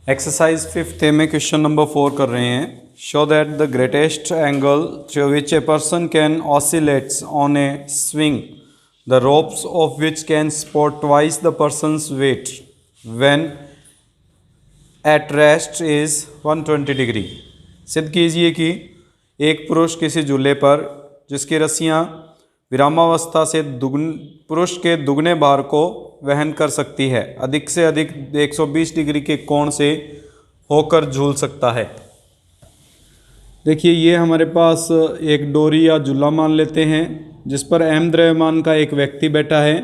Exercise 5th में question number 4 कर रहे हैं। Show that the greatest angle through which a person can oscillates on a swing the ropes of which can support twice the person's weight when at rest is 120 degree. सिद्ध कीजिए कि एक पुरुष किसी झूले पर जिसकी रस्सियाँ विरामावस्था से पुरुष के दुगने भार को वहन कर सकती है, अधिक से अधिक 120 डिग्री के कोण से होकर झूल सकता है। देखिए, ये हमारे पास एक डोरी या झूला मान लेते हैं जिस पर m द्रव्यमान का एक व्यक्ति बैठा है।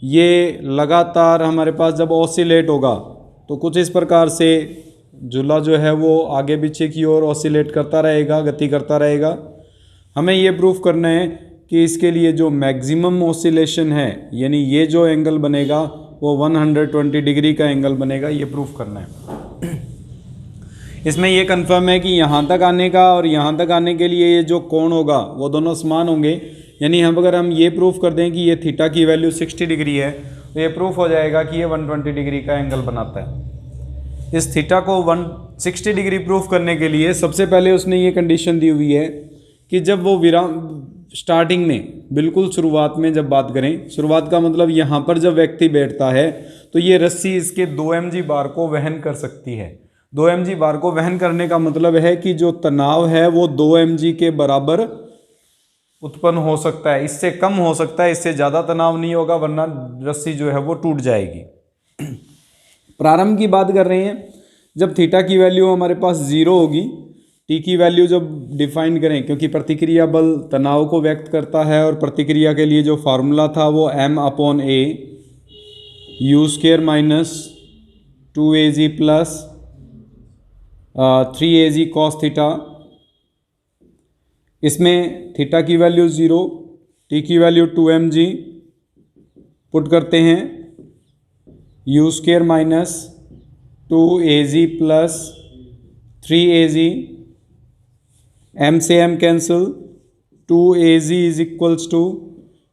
ये लगातार हमारे पास जब ऑसिलेट होगा तो कुछ इस प्रकार से झूला जो है वो आगे पीछे की ओर ऑसिलेट करता रहेगा, गति करता रहेगा। हमें ये प्रूफ करना है कि इसके लिए जो मैक्सिमम ऑसिलेशन है, यानी ये जो एंगल बनेगा वो 120 डिग्री का एंगल बनेगा, ये प्रूफ करना है। इसमें ये कंफर्म है कि यहाँ तक आने का और यहाँ तक आने के लिए ये जो कोण होगा वो दोनों समान होंगे। यानी अगर हम ये प्रूफ कर दें कि ये थीटा की वैल्यू 60 डिग्री है तो ये प्रूफ हो जाएगा कि ये 120 डिग्री का एंगल बनाता है। इस थीटा को 160 डिग्री प्रूफ करने के लिए सबसे पहले उसने ये कंडीशन दी हुई है कि जब वो स्टार्टिंग में, बिल्कुल शुरुआत में जब बात करें, शुरुआत का मतलब यहाँ पर जब व्यक्ति बैठता है तो ये रस्सी इसके 2 mg बार को वहन कर सकती है। 2 mg बार को वहन करने का मतलब है कि जो तनाव है वो 2 mg के बराबर उत्पन्न हो सकता है, इससे कम हो सकता है, इससे ज़्यादा तनाव नहीं होगा, वरना रस्सी जो है वो टूट जाएगी। प्रारंभ की बात कर रहे हैं, जब थीटा की वैल्यू हमारे पास 0 होगी, टी की वैल्यू जब डिफाइन करें, क्योंकि प्रतिक्रिया बल तनाव को व्यक्त करता है और प्रतिक्रिया के लिए जो फार्मूला था वो m/a u square minus 2az plus 3az cos theta. इसमें थीटा की वैल्यू 0, टी की वैल्यू 2 mg पुट करते हैं, u square minus 2az plus 3az, m से m cancel, 2az is equals to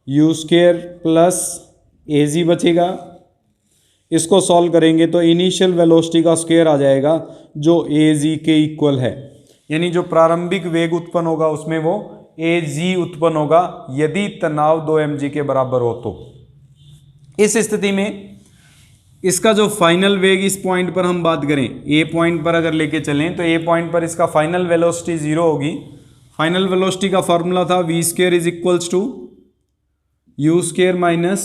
u square plus az बचेगा। इसको solve करेंगे तो इनिशियल वेलोसिटी का स्क्वायर आ जाएगा जो az के इक्वल है, यानी जो प्रारंभिक वेग उत्पन्न होगा उसमें वो az उत्पन्न होगा यदि तनाव 2 mg के बराबर हो तो। इस स्थिति में इसका जो फाइनल वेग, इस पॉइंट पर हम बात करें, ए पॉइंट पर अगर लेके चलें तो ए पॉइंट पर इसका फाइनल वेलोसिटी 0 होगी। फाइनल वेलोसिटी का फॉर्मूला था v square is equals to u square minus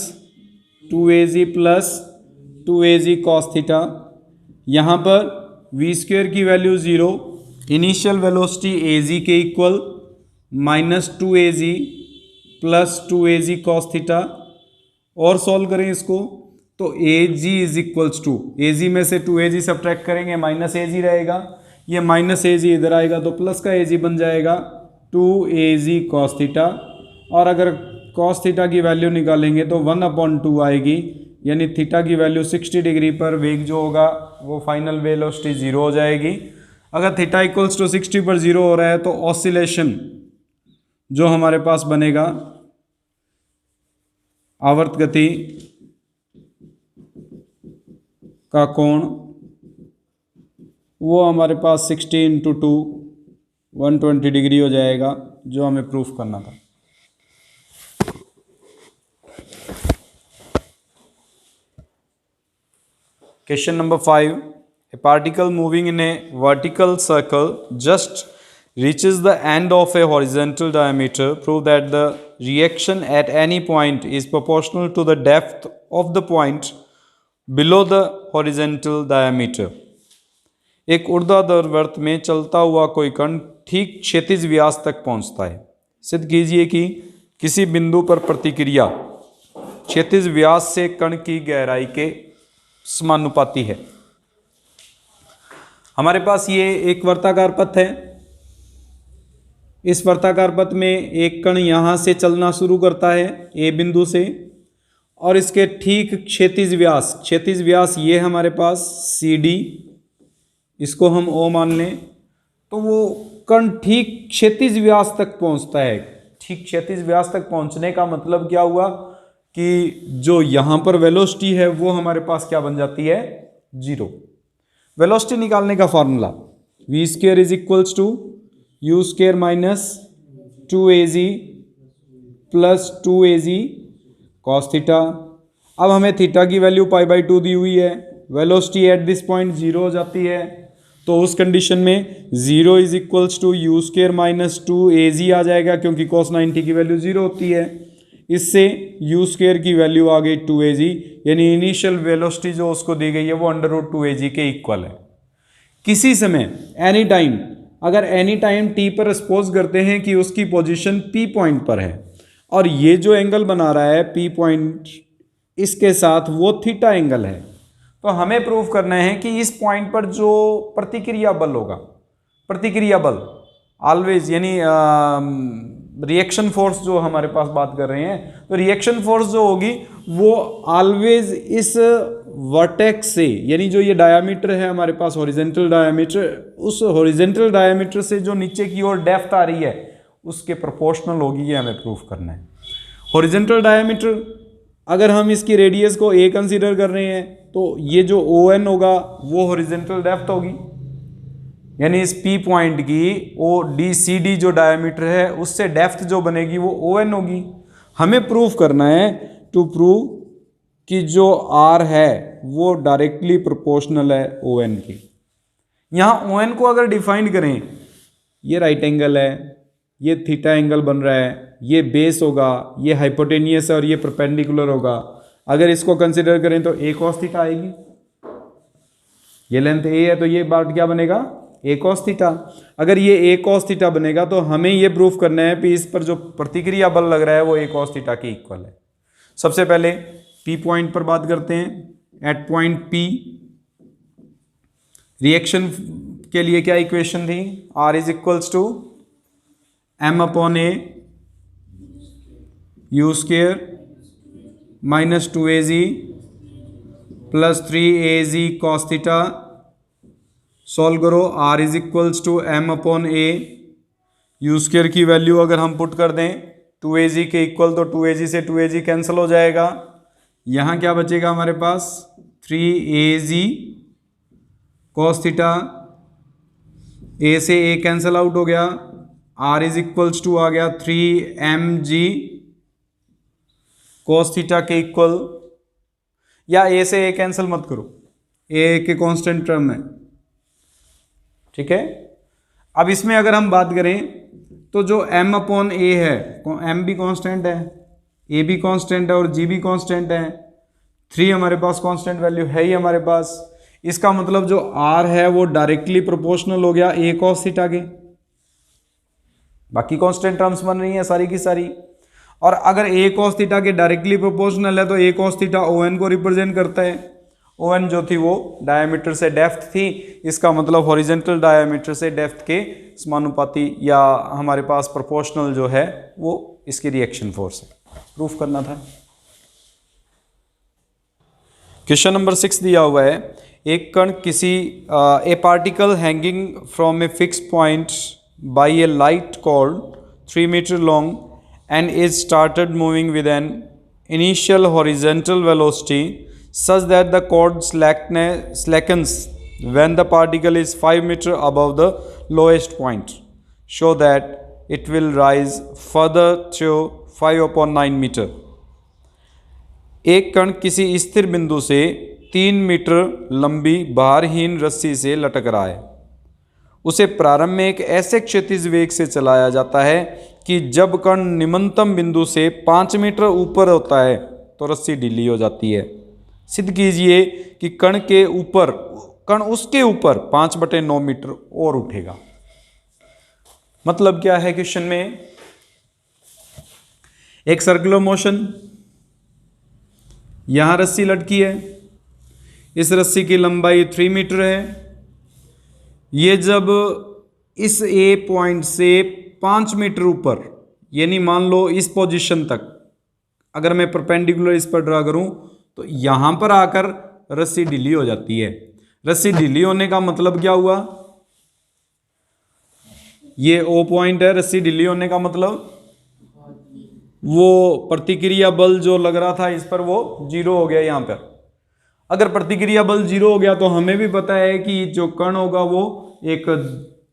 2az plus 2az cos theta. यहाँ पर v स्क्वायर की वैल्यू 0, इनिशियल वेलोसिटी az के equal minus 2az plus 2az cos theta. और solve करें इसको तो az is equals to, az में से 2az सब्ट्रैक्ट करेंगे, माइनस az रहेगा, ये माइनस az इधर आएगा तो प्लस का az बन जाएगा 2az cos थीटा। और अगर cos थीटा की वैल्यू निकालेंगे तो 1/2 आएगी, यानी थीटा की वैल्यू 60 डिग्री पर वेग जो होगा वो फाइनल वेलोसिटी 0 हो जाएगी। अगर थीटा इक्वल्स टू 60 पर 0 हो रहा है तो ऑसिलेशन जो हमारे पास बनेगा, आवर्त गति का कोण, वो हमारे पास 60 × 2 120 डिग्री हो जाएगा, जो हमें प्रूफ करना था। Question number 5, A particle moving in A vertical circle just reaches the end of a horizontal diameter. Prove that the reaction at any point is proportional to the depth of the point below the horizontal diameter. एक ऊर्ध्वाधर वृत्त में चलता हुआ कोई कण ठीक क्षैतिज व्यास तक पहुंचता है। सिद्ध कीजिए कि किसी बिंदु पर प्रतिक्रिया क्षैतिज व्यास से कण की गहराई के समानुपाती है। हमारे पास ये एक वर्ताकार पथ है। इस वर्ताकार पथ में एक कण यहाँ से चलना शुरू करता है ए बिंदु से, और इसके ठीक क्षैतिज व्यास ये हमारे पास CD, इसको हम O मान लें, तो वो कण ठीक क्षैतिज व्यास तक पहुँचता है। ठीक क्षैतिज व्यास तक पहुँचने का मतलब क्या हुआ कि जो यहाँ पर वेलोसिटी है वो हमारे पास क्या बन जाती है, 0। वेलोसिटी निकालने का formula V square is equals to U square minus 2az plus 2az cos theta. अब हमें थीटा की वैल्यू π/2 दी हुई है, वेलोसिटी एट दिस पॉइंट 0 हो जाती है, तो उस कंडीशन में 0 is equals to U square minus 2az आ जाएगा, क्योंकि cos 90 की वैल्यू 0 होती है। इससे यू स्क्वायर की वैल्यू आ गई 2az, यानी इनिशियल वेलोसिटी जो उसको दी गई है वो √2az के इक्वल है। किसी समय एनी टाइम, अगर एनी टाइम t पर सपोज करते हैं कि उसकी पोजीशन p पॉइंट पर है और ये जो एंगल बना रहा है p पॉइंट इसके साथ वो थीटा एंगल है, तो हमें प्रूव करना है कि इस पॉइंट पर जो प्रतिक्रिया बल होगा, प्रतिक्रिया बल ऑलवेज, यानी रिएक्शन फोर्स जो हमारे पास बात कर रहे हैं, तो रिएक्शन फोर्स जो होगी वो ऑलवेज इस वर्टेक्स से, यानी जो ये डायामीटर है हमारे पास हॉरिजेंटल डायामीटर, उस हॉरिजेंटल डायामीटर से जो नीचे की ओर डेप्थ आ रही है उसके प्रोपोर्शनल होगी, ये हमें प्रूफ करना है। हॉरिजेंटल डायामीटर अगर हम इसकी रेडियस को a कंसीडर कर रहे हैं तो ये जो ON होगा वो हॉरिजेंटल डेप्थ होगी, यानी इस P पॉइंट की ODCD जो डायमीटर है उससे डेप्थ जो बनेगी वो ON होगी। हमें प्रूफ करना है, टू प्रूव कि जो R है वो डायरेक्टली प्रोपोर्शनल है ON की। यहाँ ON को अगर डिफाइन करें, ये राइट एंगल है, ये थीटा एंगल बन रहा है, ये बेस होगा, ये हाइपोटेनियस है और ये परपेंडिकुलर होगा। अगर इसको कंसिडर करें तो a cos थीटा आएगी, ये लेंथ a है तो ये पार्ट क्या बनेगा a cos थीटा। अगर ये a cos थीटा बनेगा तो हमें ये प्रूफ करना है कि इस पर जो प्रतिक्रिया बल लग रहा है वो a cos थीटा के इक्वल है। सबसे पहले p पॉइंट पर बात करते हैं। एट पॉइंट p रिएक्शन के लिए क्या इक्वेशन थी, r is equals to m/a U square minus 2az plus 3az cos theta. Solve करो, r is equals to m/a U square की वैल्यू अगर हम पुट कर दें 2az के इक्वल तो 2az से 2az कैंसिल हो जाएगा। यहाँ क्या बचेगा हमारे पास 3az कॉस थीटा, a से a कैंसिल आउट हो गया, r इज इक्वल्स टू आ गया 3mg cos थीटा के इक्वल, या a से a कैंसिल मत करो, a के कांस्टेंट टर्म है, ठीक है। अब इसमें अगर हम बात करें तो जो m/a है, m भी कांस्टेंट है, a भी कांस्टेंट है और g भी कांस्टेंट है, 3 हमारे पास कांस्टेंट वैल्यू है ही हमारे पास। इसका मतलब जो r है वो डायरेक्टली प्रोपोर्शनल हो गया a cos थीटा के, बाकी कांस्टेंट टर्म्स बन रही हैं सारी की सारी। और अगर a cos थीटा के डायरेक्टली प्रोपोर्शनल है तो a cos थीटा ON को रिप्रेजेंट करता है। ON जो थी वो डायमीटर से डेप्थ थी, इसका मतलब हॉरिजेंटल डायमीटर से डेप्थ के समानुपाती या हमारे पास प्रोपोर्शनल जो है वो इसकी रिएक्शन फोर्स है, प्रूफ करना था। क्वेश्चन नंबर 6 दिया हुआ है, एक कण किसी a particle hanging from a fix point by a light cord 3 metre long and is started moving with an initial horizontal velocity such that the cord slackens when the particle is 5 meter above the lowest point. Show that it will rise further to 5/9 meter. एक कण किसी स्थिर बिंदु से 3 metre लंबी भारहीन रस्सी से लटक रहा है। उसे प्रारंभ में एक ऐसे क्षैतिज वेग से चलाया जाता है कि जब कण निम्नतम बिंदु से 5 मीटर ऊपर होता है तो रस्सी ढीली हो जाती है। सिद्ध कीजिए कि कण उसके ऊपर 5/9 मीटर और उठेगा। मतलब क्या है क्वेश्चन में, एक सर्कुलर मोशन, यहां रस्सी लटकी है, इस रस्सी की लंबाई 3 मीटर है, ये जब इस ए पॉइंट से 5 मीटर ऊपर, यानी मान लो इस पोजीशन तक, अगर मैं परपेंडिकुलर इस पर ड्रा करूं तो यहां पर आकर रस्सी ढीली हो जाती है। रस्सी ढीली होने का मतलब क्या हुआ, ये ओ पॉइंट है, रस्सी ढीली होने का मतलब वो प्रतिक्रिया बल जो लग रहा था इस पर वो 0 हो गया यहां पर। अगर प्रतिक्रिया बल 0 हो गया तो हमें भी पता है कि जो कण होगा वो एक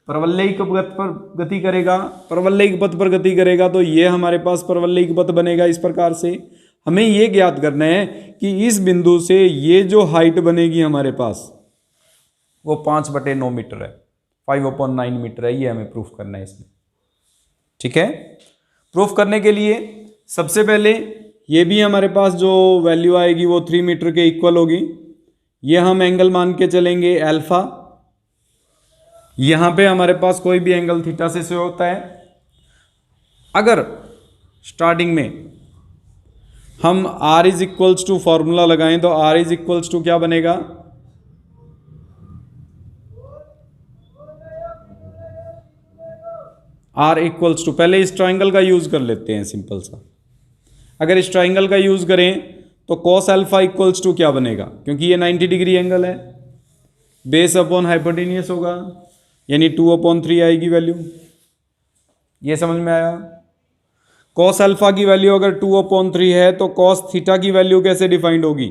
परवलयिक पथ पर गति करेगा। परवलयिक पथ पर गति करेगा तो ये हमारे पास परवलयिक पथ बनेगा। इस प्रकार से हमें ये ज्ञात करना है कि इस बिंदु से ये जो हाइट बनेगी हमारे पास वो 5/9 मीटर है, 5/9 मीटर है। ये हमें प्रूफ करना है इसमें। ठीक है, प्रूफ करने के लिए सबसे पहले ये भी हमारे पास जो वैल्यू आएगी वो 3 मीटर के इक्वल होगी। ये हम एंगल मान के चलेंगे अल्फा। यहां पे हमारे पास कोई भी एंगल थीटा से होता है। अगर स्टार्टिंग में हम r is equals to formula लगाएं तो r इज इक्वल्स टू क्या बनेगा, r इक्वल्स टू, पहले इस ट्राइंगल का यूज कर लेते हैं सिंपल सा। अगर इस ट्राइंगल का यूज करें तो cos अल्फा इक्वल्स टू क्या बनेगा, क्योंकि ये 90 डिग्री एंगल है, बेस अपॉन हाइपोटेनियस होगा, यानी 2/3 आएगी वैल्यू। ये समझ में आया। cos अल्फा की वैल्यू अगर 2/3 है तो cos थीटा की वैल्यू कैसे डिफाइंड होगी,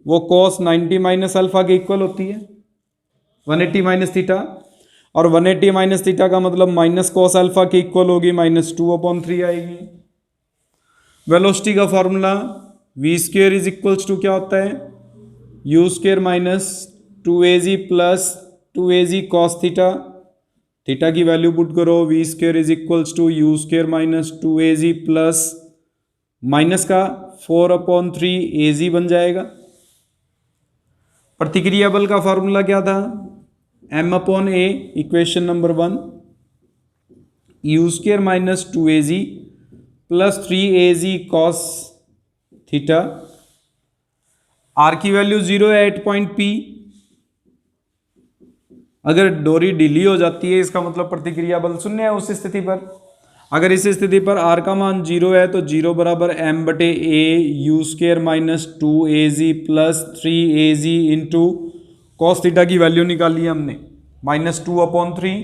वो cos 90 माइनस अल्फा के इक्वल होती है, 180 माइनस थीटा, और 180 माइनस थीटा का मतलब माइनस cos अल्फा के इक्वल होगी, -2/3 आएगी। वेलोसिटी का formula v² is equals to क्या होता है, u² minus 2az plus 2az cos theta. Theta की वैल्यू पुट करो, v² is equals to u² minus 2az plus minus का 4/3 az बन जाएगा। प्रतिक्रिया बल का फॉर्मूला क्या था, m/a, equation number 1, u² minus 2az plus 3az cos theta. r की वैल्यू 0 है एट पॉइंट P। अगर डोरी ढीली हो जाती है इसका मतलब प्रतिक्रिया बल 0 है उस स्थिति पर। अगर इस स्थिति पर r का मान 0 है तो 0 बराबर m/a u² minus 2az plus 3az into cos theta की वैल्यू निकाली है हमने, -2/3।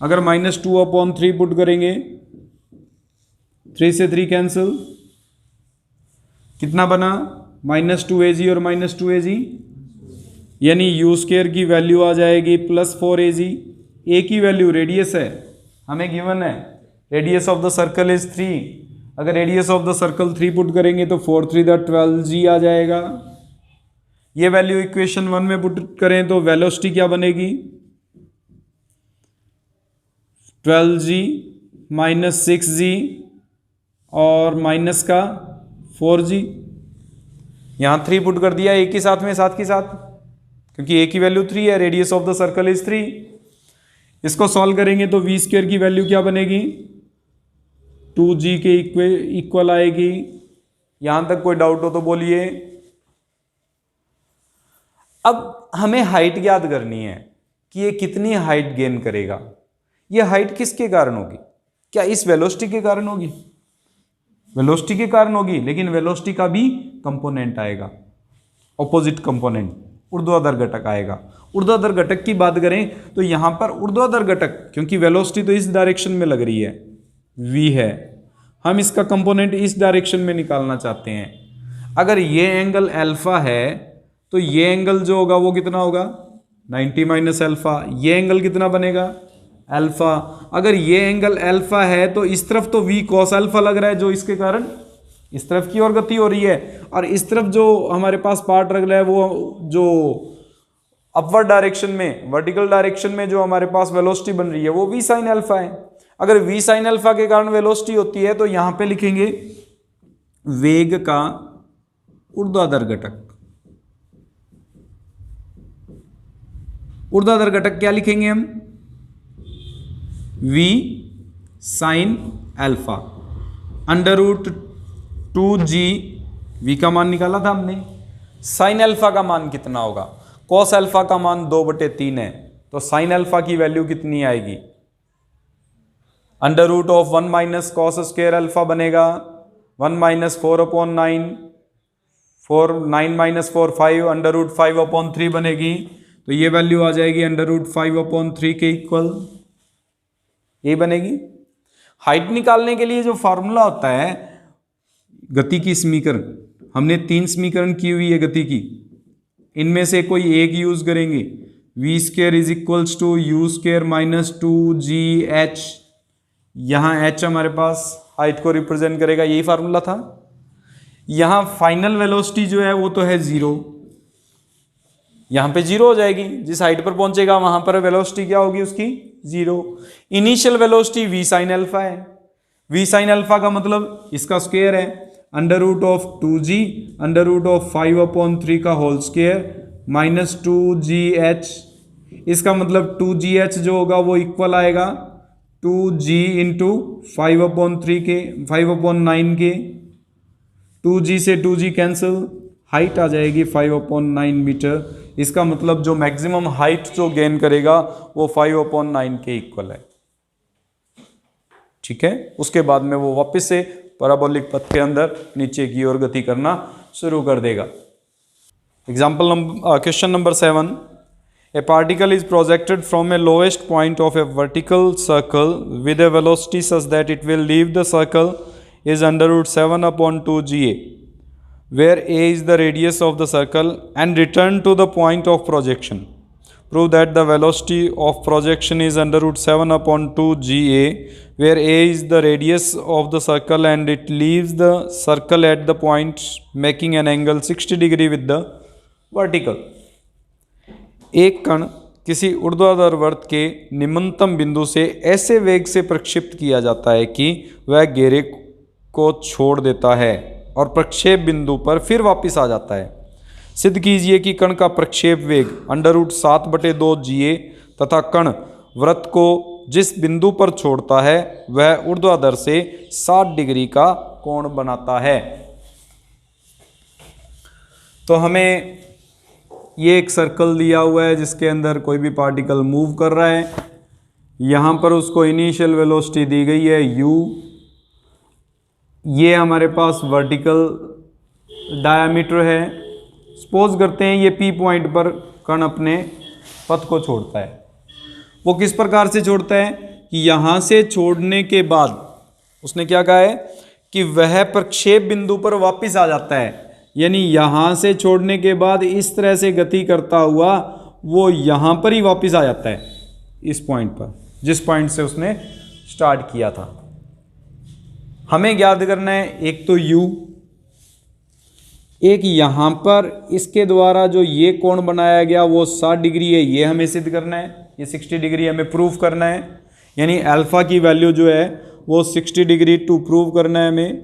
अगर -2/3 पुट करेंगे, 3 से 3 कैंसिल, कितना बना, -2az और -2az, यानी u² की वैल्यू आ जाएगी +4az। a की वैल्यू रेडियस है, हमें गिवन है, radius of the circle is 3। अगर radius of the circle 3 put करेंगे तो 4×3 = 12g आ जाएगा। ये वैल्यू इक्वेशन 1 में पुट करें तो वेलोसिटी क्या बनेगी, 12g माइनस 6g और माइनस का 4g। यहाँ 3 पुट कर दिया एक ही साथ में, साथ के साथ, क्योंकि a की वैल्यू 3 है, radius of the circle is 3। इसको सॉल्व करेंगे तो v² की वैल्यू क्या बनेगी, 2g के इक्वल आएगी। यहां तक कोई डाउट हो तो बोलिए। अब हमें हाइट याद करनी है कि ये कितनी हाइट गेन करेगा। ये हाइट किसके कारण होगी, क्या इस वेलोसिटी के कारण होगी, वेलोसिटी के कारण होगी, लेकिन वेलोसिटी का भी कंपोनेंट आएगा, ऑपोजिट कंपोनेंट, ऊर्ध्वाधर घटक आएगा। ऊर्ध्वाधर घटक की बात करें तो यहां पर ऊर्ध्वाधर घटक, क्योंकि वेलोसिटी तो इस डायरेक्शन में लग रही है, v है, हम इसका कंपोनेंट इस डायरेक्शन में निकालना चाहते हैं। अगर ये एंगल अल्फा है तो ये एंगल जो होगा वो कितना होगा, 90 माइनस अल्फा। ये एंगल कितना बनेगा, अल्फा। अगर ये एंगल अल्फा है तो इस तरफ तो v cos अल्फा लग रहा है, जो इसके कारण इस तरफ की ओर गति हो रही है, और इस तरफ जो हमारे पास पार्ट लग रहा है वो जो अपवर्ड डायरेक्शन में, वर्टिकल डायरेक्शन में जो हमारे पास वेलोसिटी बन रही है वो v sin अल्फा है। अगर v sin अल्फा के कारण वेलोसिटी होती है तो यहां पे लिखेंगे वेग का ऊर्ध्वाधर घटक। ऊर्ध्वाधर घटक क्या लिखेंगे हम, v sin alpha √2g, v का मान निकाला था हमने, sin अल्फा का मान कितना होगा, cos अल्फा का मान 2/3 है, तो sin अल्फा की वैल्यू कितनी आएगी, √1 माइनस cos स्क्वायर अल्फा बनेगा, 1 माइनस 4/9, 9 माइनस 4 5, √5/3 बनेगी, तो ये वैल्यू आ जाएगी √5/3 के इक्वल, ये बनेगी। हाइट निकालने के लिए जो फॉर्मूला होता है गति की समीकरण, हमने 3 समीकरण की हुई है गति की, इनमें से कोई एक यूज करेंगे। V square is equals to U square minus 2gh, यहाँ h हमारे पास हाइट को रिप्रेजेंट करेगा, यही फार्मूला था। यहाँ फाइनल वेलोसिटी जो है वो तो है 0, यहाँ पे 0 हो जाएगी, जिस हाइट पर पहुंचेगा वहां पर वेलोसिटी क्या होगी उसकी 0। Initial velocity v sine alpha है, v साइन अल्फा का मतलब इसका स्क्वायर है, under root of 2g under root of 5/3 का होल स्क्वायर माइनस 2gh, इसका मतलब 2gh जो होगा वो इक्वल आएगा 2g इंटू 5/3 के 5/9 के, 2g से 2g कैंसिल, हाइट आ जाएगी 5/9 मीटर। इसका मतलब जो मैक्सिमम हाइट जो गेन करेगा वो 5/9 के इक्वल है। ठीक है, उसके बाद में वो वापस से पैराबोलिक पथ के अंदर नीचे की ओर गति करना शुरू कर देगा। Example question number 7, a particle is projected from a lowest point of a vertical circle with a velocity such that it will leave the circle is under root 7/2ga, where a is the radius of the circle, and return to the point of projection. Prove that the velocity of projection is under root 7/2ga, where a is the radius of the circle and it leaves the circle at the point making an angle 60 degree with the vertical. एक कण किसी ऊर्ध्वाधर वृत्त के निम्नतम बिंदु से ऐसे वेग से प्रक्षेपित किया जाता है कि वह घेरे को छोड़ देता है और प्रक्षेप बिंदु पर फिर वापस आ जाता है। सिद्ध कीजिए कि कण का प्रक्षेप वेग अंडर रूट 7/2ga तथा कण वृत्त को जिस बिंदु पर छोड़ता है वह ऊर्ध्वाधर से 60 डिग्री का कोण बनाता है। तो हमें ये एक सर्कल दिया हुआ है जिसके अंदर कोई भी पार्टिकल मूव कर रहा है, यहाँ पर उसको इनिशियल वेलोसिटी दी गई है u, ये हमारे पास वर्टिकल डायामीटर है। सपोज करते हैं ये P पॉइंट पर कण अपने पथ को छोड़ता है। वो किस प्रकार से छोड़ता है कि यहाँ से छोड़ने के बाद उसने क्या कहा है कि वह प्रक्षेप बिंदु पर वापस आ जाता है, यानी यहाँ से छोड़ने के बाद इस तरह से गति करता हुआ वो यहाँ पर ही वापस आ जाता है, इस पॉइंट पर जिस पॉइंट से उसने स्टार्ट किया था। हमें ज्ञात करना है एक तो u, एक यहाँ पर इसके द्वारा जो ये कोण बनाया गया वो 60 डिग्री है, ये हमें सिद्ध करना है, ये 60 डिग्री हमें प्रूव करना है, यानी अल्फा की वैल्यू जो है वो 60 डिग्री टू प्रूव करना है हमें।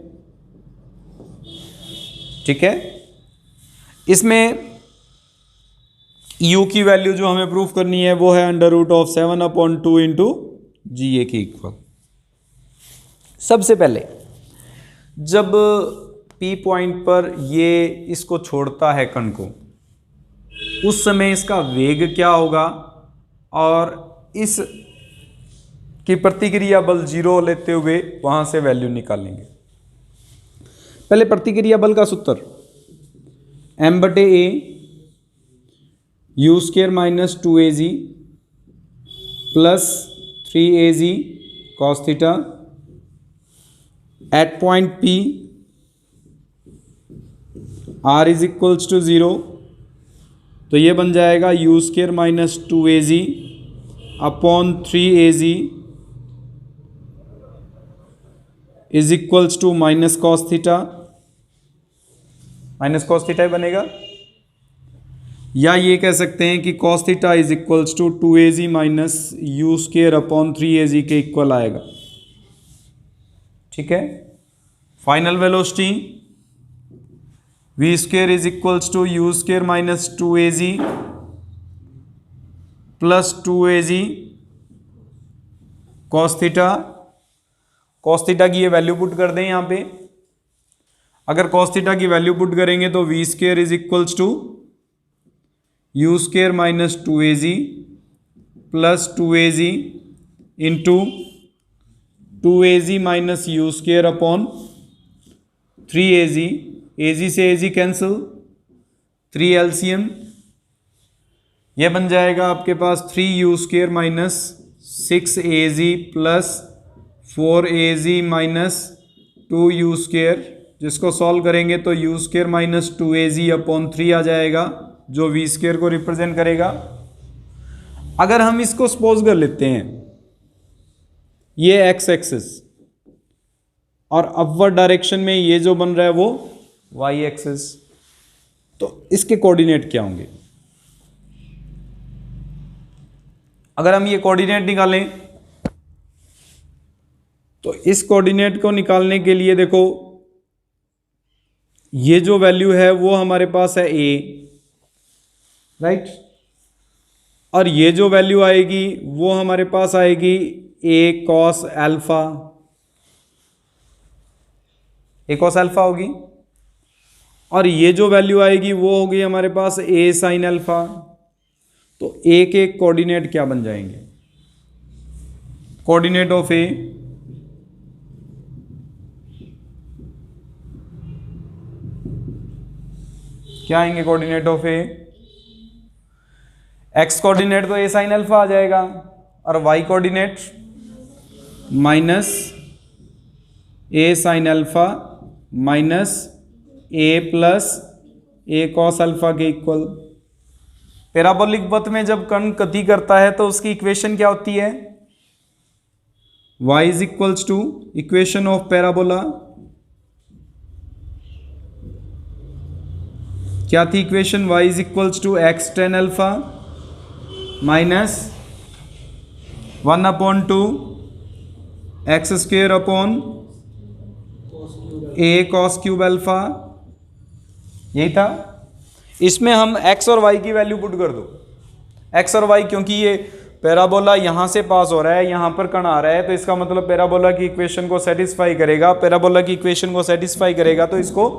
ठीक है, इसमें u की वैल्यू जो हमें प्रूफ करनी है वो है under root of 7/2 into GA के इक्वल। सबसे पहले जब P पॉइंट पर ये इसको छोड़ता है कण को, उस समय इसका वेग क्या होगा और इस की प्रतिक्रिया बल 0 लेते हुए वहां से वैल्यू निकालेंगे। पहले प्रतिक्रिया बल का सूत्र m/a u² minus 2az plus 3az cos theta at point P r is equals to 0, तो ये बन जाएगा u² minus 2az upon 3az is equals to minus cos theta, minus cos theta बनेगा, या ये कह सकते हैं कि cos theta is equals to 2az minus u² upon 3az के इक्वल आएगा। ठीक है, final velocity v² is equals to u² minus 2az plus 2az cos theta. Cos theta की ये वैल्यू पुट कर दें यहाँ पे, अगर कॉस थीटा की वैल्यू पुट करेंगे तो v² is equals to u² minus 2az plus 2az into 2az minus u² upon 3az, az से az कैंसिल, 3 LCM, यह बन जाएगा आपके पास 3u² minus 6az plus 4az minus 2u², जिसको सॉल्व करेंगे तो u² माइनस 2az अपॉन 3 आ जाएगा जो वी स्क्वायर को रिप्रेजेंट करेगा। अगर हम इसको सपोज कर लेते हैं ये एक्स एक्सिस और अपवर्ड डायरेक्शन में ये जो बन रहा है वो वाई एक्सिस, तो इसके कोऑर्डिनेट क्या होंगे? अगर हम ये कोऑर्डिनेट निकालें तो इस कोऑर्डिनेट को निकालने के लिए देखो ये जो वैल्यू है वो हमारे पास है ए, राइट, और ये जो वैल्यू आएगी वो हमारे पास आएगी ए कॉस अल्फा, ए कॉस अल्फा होगी, और ये जो वैल्यू आएगी वो होगी हमारे पास ए साइन अल्फा। तो ए के कोऑर्डिनेट क्या बन जाएंगे? कोऑर्डिनेट ऑफ ए क्या आएंगे? Coordinate of A, x coordinate तो ए साइन अल्फा आ जाएगा, और Y coordinate minus A sine alpha minus a plus a cos alpha के इक्वल। पैराबोलिक पथ में जब कण गति करता है तो उसकी इक्वेशन क्या होती है? y is equals to equation of parabola, क्या थी equation? y is equals to x tan alpha minus 1/2 x square upon a cos cube alpha, यही था। इसमें हम x और y की वैल्यू पुट कर दो, x और y, क्योंकि ये पैराबोला यहाँ से पास हो रहा है, यहाँ पर कण आ रहा है, तो इसका मतलब पैराबोला की इक्वेशन को सेटिस्फाई करेगा। पैराबोला की इक्वेशन को सेटिस्फाई करेगा तो इसको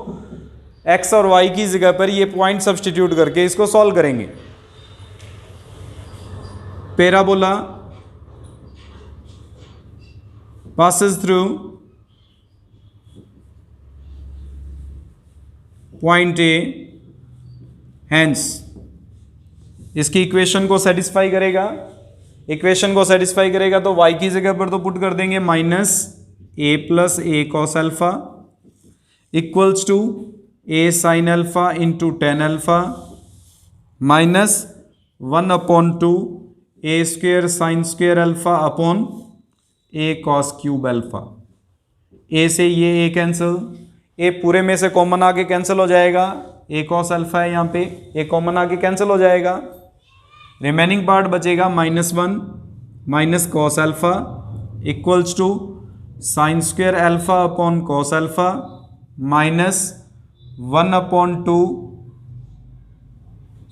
x और y की जगह पर ये पॉइंट सब्स्टिट्यूट करके इसको सॉल्व करेंगे। Parabola passes through point A, hence इसकी इक्वेशन को सेटिस्फाई करेगा। इक्वेशन को सेटिस्फाई करेगा तो y की जगह पर तो पुट कर देंगे minus a plus a cos alpha equals to a sine alpha into tan alpha minus 1/2 a square sine square alpha upon a cos cube alpha. A से ये ए कैंसिल, ए पूरे में से कॉमन आके कैंसिल हो जाएगा, ए कॉस अल्फा है यहाँ पे, ए कॉमन आके कैंसिल हो जाएगा, रिमेनिंग पार्ट बचेगा -1 minus cos alpha equals to sine square alpha upon cos alpha minus 1/2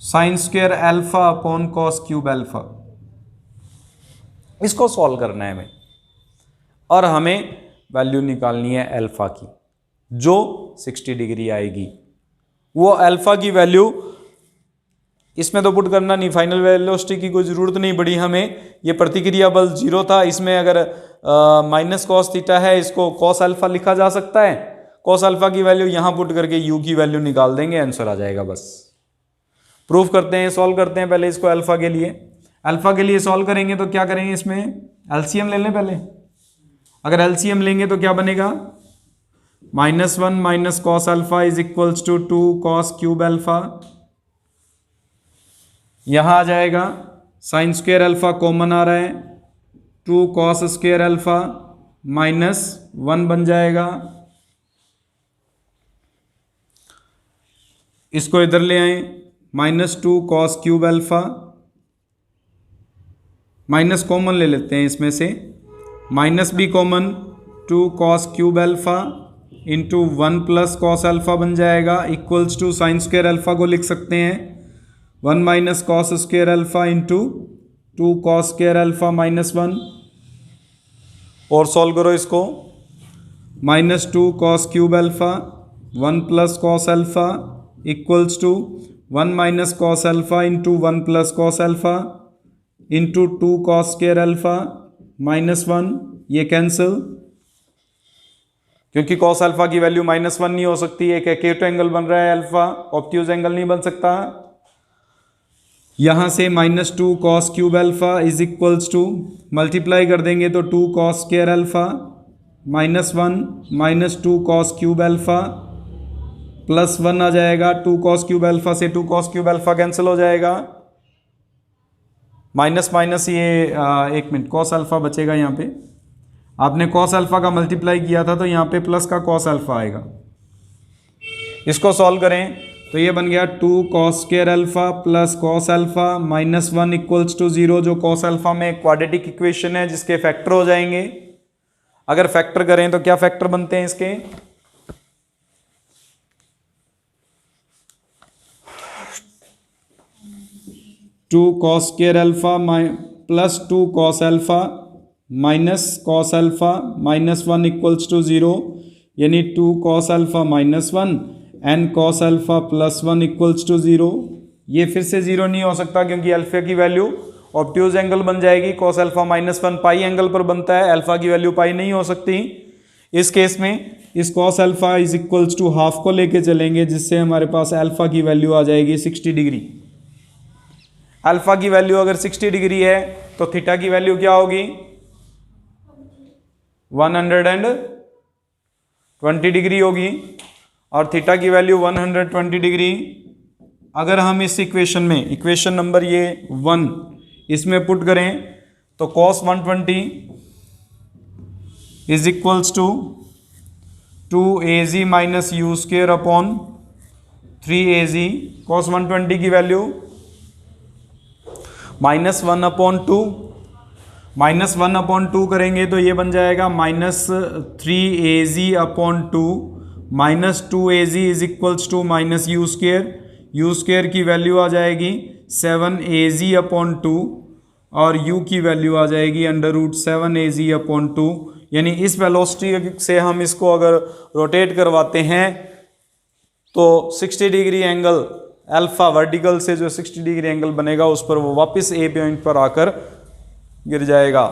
sine square alpha upon cos cube alpha. इसको सॉल्व करना है हमें, और हमें वैल्यू निकालनी है अल्फा की जो 60 डिग्री आएगी। वो अल्फा की वैल्यू इसमें तो पुट करना नहीं, फाइनल वेलोसिटी की कोई ज़रूरत नहीं पड़ी हमें। ये प्रतिक्रिया बल 0 था, इसमें अगर माइनस कॉस थीटा है, इसको कॉस अल्फा लिखा जा सकता है। कॉस अल्फा की वैल्यू यहाँ पुट करके यू की वैल्यू निकाल देंगे, आंसर आ जाएगा। बस प्रूफ करते हैं, सॉल्व करते हैं पहले इसको। अल्फा के लिए, अल्फा के लिए सॉल्व करेंगे तो क्या करेंगे? इसमें एलसीएम ले लें पहले। अगर एलसीएम लेंगे तो क्या बनेगा? -1 minus cos alpha is equals to 2 cos cube alpha. यहाँ आ जाएगा साइन स्क्वेयर अल्फा कॉमन आ रहा है, 2 कॉस स्क्वेयर अल्फा -1 बन जाएगा। इसको इधर ले आए, -2 cos cube alpha, minus common ले लेते हैं इसमें से, माइनस भी common, 2 cos cube alpha into 1 plus cos alpha बन जाएगा equals to sine square alpha को लिख सकते हैं 1 minus cos square alpha into 2 cos square alpha -1। और सॉल्व करो इसको, -2 cos cube alpha 1 plus cos alpha equals to 1 minus cos alpha into 1 plus cos alpha into 2 cos square alpha -1। ये cancel, क्योंकि cos alpha की value -1 नहीं हो सकती, एक एक्यूट एंगल बन रहा है अल्फा, ऑब्ट्यूज एंगल नहीं बन सकता। यहां से -2 cos cube alpha is equals to, multiply कर देंगे तो 2 cos square alpha -1 -2 cos cube alpha +1 आ जाएगा, 2 cos क्यूब अल्फा से 2 cos क्यूब अल्फा कैंसिल हो जाएगा, माइनस माइनस ये एक मिनट cos अल्फा बचेगा यहाँ पे, आपने cos अल्फा का मल्टीप्लाई किया था तो यहाँ पे प्लस का cos अल्फा आएगा। इसको सॉल्व करें तो ये बन गया 2 cos square alpha plus cos alpha -1 equals to 0, जो cos अल्फा में क्वाड्रेटिक इक्वेशन है जिसके फैक्टर हो जाएंगे। अगर फैक्टर करें तो क्या फैक्टर बनते हैं इसके, 2 cos square alpha plus 2 cos alpha minus cos alpha -1 equals to 0, यानी 2 cos alpha -1 and cos alpha +1 equals to 0। ये फिर से 0 नहीं हो सकता क्योंकि अल्फा की वैल्यू ऑब्ट्यूज एंगल बन जाएगी, cos अल्फा -1 पाई एंगल पर बनता है, अल्फा की वैल्यू पाई नहीं हो सकती। इस केस में इस cos alpha is equals to half को लेके चलेंगे, जिससे हमारे पास अल्फा की वैल्यू आ जाएगी 60 डिग्री। अल्फा की वैल्यू अगर 60 डिग्री है तो थीटा की वैल्यू क्या होगी, 120 डिग्री होगी, और थीटा की वैल्यू 120 डिग्री। अगर हम इस इक्वेशन में, इक्वेशन नंबर ये 1, इसमें पुट करें तो cos 120 is equals to 2az minus u square upon 3az। cos 120 की वैल्यू -1/2, -1/2 करेंगे तो ये बन जाएगा -3az/2 -2az is equals to minus u square. U square की वैल्यू आ जाएगी 7az/2 और u की वैल्यू आ जाएगी √7az/2। यानी इस वेलोसिटी से हम इसको अगर रोटेट करवाते हैं तो 60 डिग्री एंगल अल्फा वर्टिकल से जो 60 डिग्री एंगल बनेगा उस पर वो वापस ए पॉइंट पर आकर गिर जाएगा।